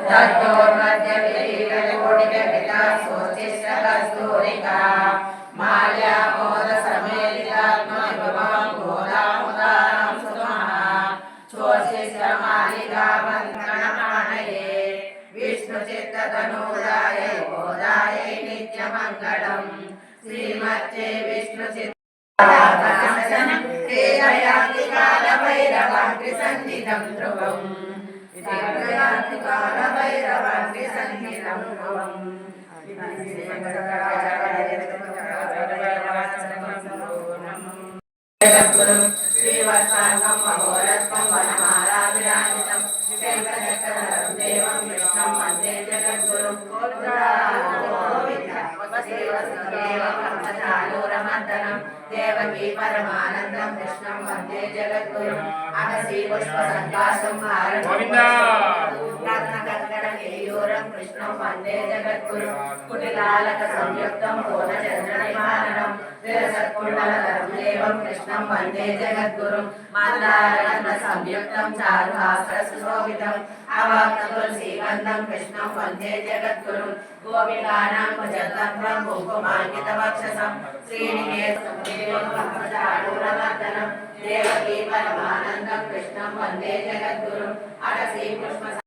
तद्योर्मध्ये विलीनकोटिकटिका स्वोच्चिष्टकस्तूरिका माल्यामोदसमेलितात्मविभवं गोदामुदारं सुमहा स्वोच्चिष्टमालिका वन्दनमाणये विष्णुचित्ततनूराय गोदायै नित्यमङ्गलम् श्रीमत्ये विष्णुचित्त कालभैरवाग्निसन्निधं ध्रुवम् कालभैरवाग्निसन्निधं ध्रुवम् श्रीवत्साङ्गं महोरत्वं वनमालाभिराजितं शङ्खचक्रधरं देवं कृष्णं वन्दे जगद्गुरुं देवकी परमानन्दं कृष्णं वन्दे जगद्गुरुम् अगसी पुष्पसङ्काशं रत्नकङ्कणकेयूरं कृष्णं वन्दे जगद्गुरुं कुटिलालकसंयुक्तं पूर्णचन्द्रनिवारणं विरसत्कुण्डलधरं देवं कृष्णं वन्दे जगद्गुरुं मन्दारगन्धसंयुक्तं चारुहासरसुशोभितम् अवाक्ततुलसीगन्धं कृष्णं वन्दे जगद्गुरुं गोपिकानां भजतन्त्रं कुङ्कुमाङ्कितवक्षसं श्रीनिकेतनं देवकी परमानन्दं कृष्णं वन्दे जगद्गुरुम् अगसी पुष्प